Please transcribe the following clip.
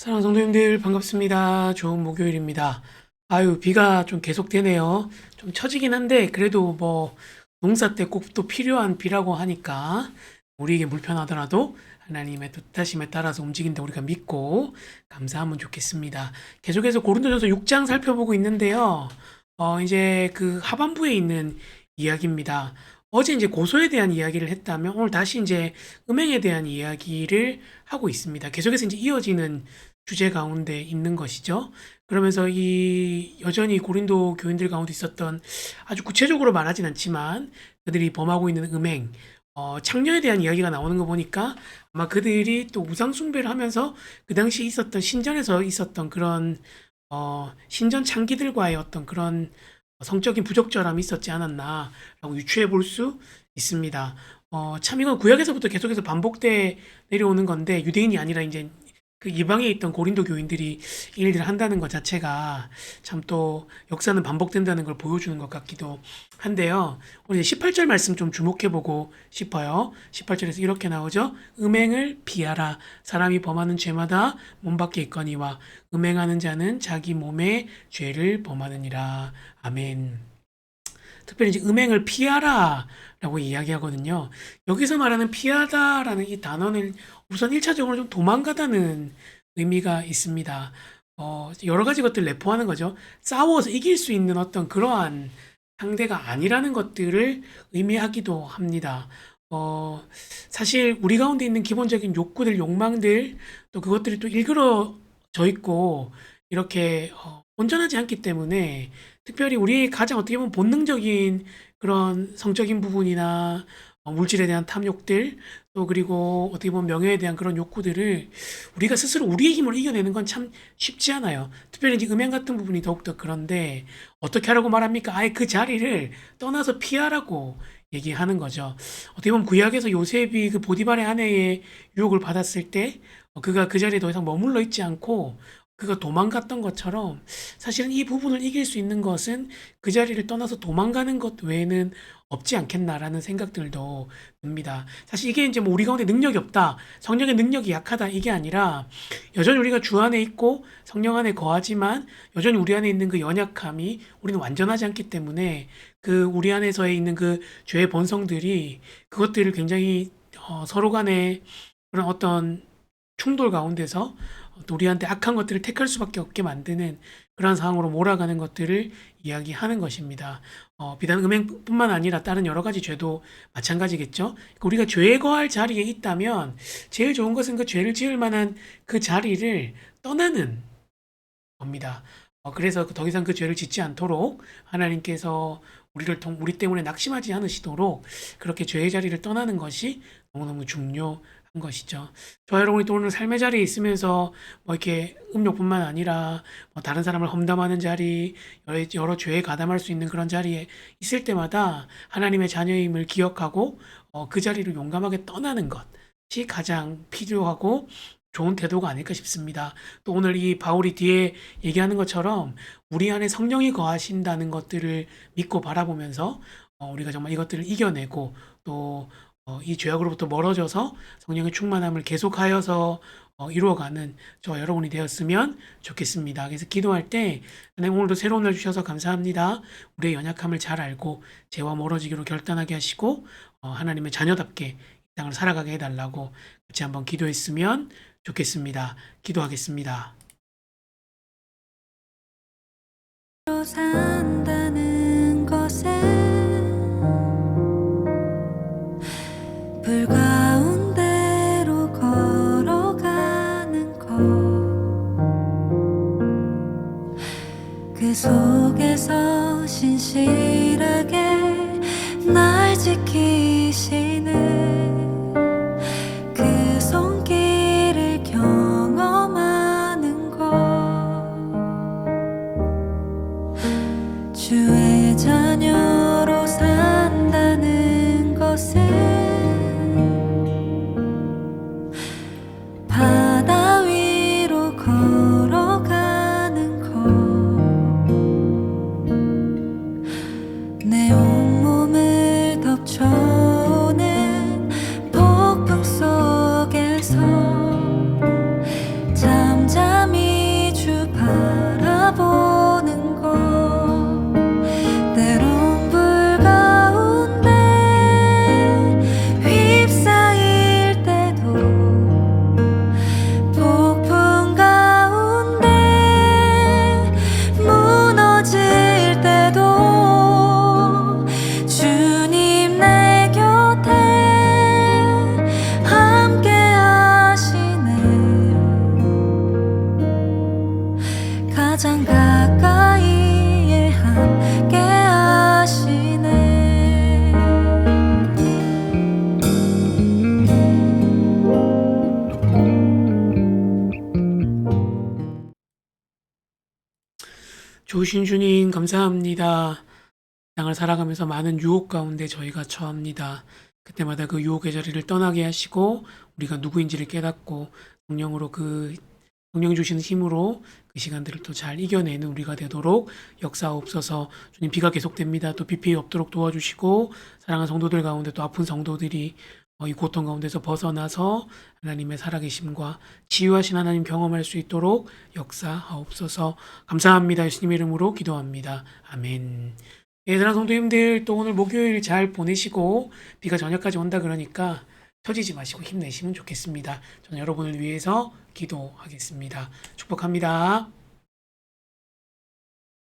사랑하는 성도님들 반갑습니다. 좋은 목요일입니다. 아유, 비가 좀 계속되네요. 좀 처지긴 한데 그래도 뭐 농사 때 꼭 또 필요한 비라고 하니까 우리에게 불편하더라도 하나님의 뜻하심에 따라서 움직인다 우리가 믿고 감사하면 좋겠습니다. 계속해서 고린도전서 6장 살펴보고 있는데요. 이제 그 하반부에 있는 이야기입니다. 어제 이제 고소에 대한 이야기를 했다면 오늘 다시 이제 음행에 대한 이야기를 하고 있습니다. 계속해서 이제 이어지는 주제 가운데 있는 것이죠. 그러면서 이 여전히 고린도 교인들 가운데 있었던 아주 구체적으로 말하진 않지만 그들이 범하고 있는 음행, 창녀에 대한 이야기가 나오는 거 보니까 아마 그들이 또 우상 숭배를 하면서 그 당시 있었던 신전에서 있었던 그런 신전 창기들과의 어떤 그런 성적인 부적절함이 있었지 않았나라고 유추해 볼 수 있습니다. 참 이건 구약에서부터 계속해서 반복돼 내려오는 건데 유대인이 아니라 이제 그 이방에 있던 고린도 교인들이 이 일들을 한다는 것 자체가 참 또 역사는 반복된다는 걸 보여주는 것 같기도 한데요. 오늘 18절 말씀 좀 주목해 보고 싶어요. 18절에서 이렇게 나오죠. 음행을 피하라. 사람이 범하는 죄마다 몸 밖에 있거니와 음행하는 자는 자기 몸에 죄를 범하느니라. 아멘. 특별히 이제 음행을 피하라 라고 이야기하거든요. 여기서 말하는 피하다라는 이 단어는 우선 1차적으로 좀 도망가다는 의미가 있습니다. 여러 가지 것들 내포하는 거죠. 싸워서 이길 수 있는 어떤 그러한 상대가 아니라는 것들을 의미하기도 합니다. 어, 사실 우리 가운데 있는 기본적인 욕구들, 욕망들, 또 그것들이 또 일그러져 있고, 이렇게 온전하지 않기 때문에 특별히 우리의 가장 어떻게 보면 본능적인 그런 성적인 부분이나 물질에 대한 탐욕들, 또 그리고 어떻게 보면 명예에 대한 그런 욕구들을 우리가 스스로 우리의 힘으로 이겨내는 건 참 쉽지 않아요. 특별히 이제 음행 같은 부분이 더욱더 그런데 어떻게 하라고 말합니까? 아예 그 자리를 떠나서 피하라고 얘기하는 거죠. 어떻게 보면 구약에서 요셉이 그 보디발의 아내의 유혹을 받았을 때 그가 그 자리에 더 이상 머물러 있지 않고 그가 도망갔던 것처럼 사실은 이 부분을 이길 수 있는 것은 그 자리를 떠나서 도망가는 것 외에는 없지 않겠나라는 생각들도 듭니다. 사실 이게 이제 뭐 우리 가운데 능력이 없다, 성령의 능력이 약하다 이게 아니라 여전히 우리가 주 안에 있고 성령 안에 거하지만 여전히 우리 안에 있는 그 연약함이 우리는 완전하지 않기 때문에 그 우리 안에서의 있는 그 죄의 본성들이 그것들을 굉장히 서로 간에 그런 어떤 충돌 가운데서 또 우리한테 악한 것들을 택할 수밖에 없게 만드는 그러한 상황으로 몰아가는 것들을 이야기하는 것입니다. 비단 음행뿐만 아니라 다른 여러 가지 죄도 마찬가지겠죠. 그러니까 우리가 죄에 거할 자리에 있다면 제일 좋은 것은 그 죄를 지을 만한 그 자리를 떠나는 겁니다. 그래서 더 이상 그 죄를 짓지 않도록 하나님께서 우리 때문에 낙심하지 않으시도록 그렇게 죄의 자리를 떠나는 것이 너무너무 중요한 것이죠. 저 여러분이 또 오늘 삶의 자리에 있으면서 뭐 이렇게 음욕뿐만 아니라 뭐 다른 사람을 험담하는 자리, 여러 죄에 가담할 수 있는 그런 자리에 있을 때마다 하나님의 자녀임을 기억하고 그 자리를 용감하게 떠나는 것이 가장 필요하고 좋은 태도가 아닐까 싶습니다. 또 오늘 이 바울이 뒤에 얘기하는 것처럼 우리 안에 성령이 거하신다는 것들을 믿고 바라보면서 우리가 정말 이것들을 이겨내고 또 이 죄악으로부터 멀어져서 성령의 충만함을 계속하여서 이루어가는 저 여러분이 되었으면 좋겠습니다. 그래서 기도할 때 하나님 오늘도 새로운 날 주셔서 감사합니다. 우리의 연약함을 잘 알고 죄와 멀어지기로 결단하게 하시고 하나님의 자녀답게 이 땅을 살아가게 해달라고 같이 한번 기도했으면 좋겠습니다. 기도하겠습니다. 산다는 것에 불 가운데로 걸어가는 것, 그 속에서 신실하게 날 지키시는 그 손길을 경험하는 것, 좋으신 주님 감사합니다. 땅을 살아가면서 많은 유혹 가운데 저희가 처합니다. 그때마다 그 유혹의 자리를 떠나게 하시고 우리가 누구인지를 깨닫고 성령으로 성령 주시는 힘으로 그 시간들을 또 잘 이겨내는 우리가 되도록 역사옵소서. 주님, 비가 계속됩니다. 또 비 피해 없도록 도와주시고 사랑하는 성도들 가운데 또 아픈 성도들이 이 고통 가운데서 벗어나서 하나님의 살아계심과 치유하신 하나님 경험할 수 있도록 역사하옵소서. 감사합니다. 예수님의 이름으로 기도합니다. 아멘. 얘들아 성도님들, 또 오늘 목요일 잘 보내시고 비가 저녁까지 온다 그러니까 처지지 마시고 힘내시면 좋겠습니다. 저는 여러분을 위해서 기도하겠습니다. 축복합니다.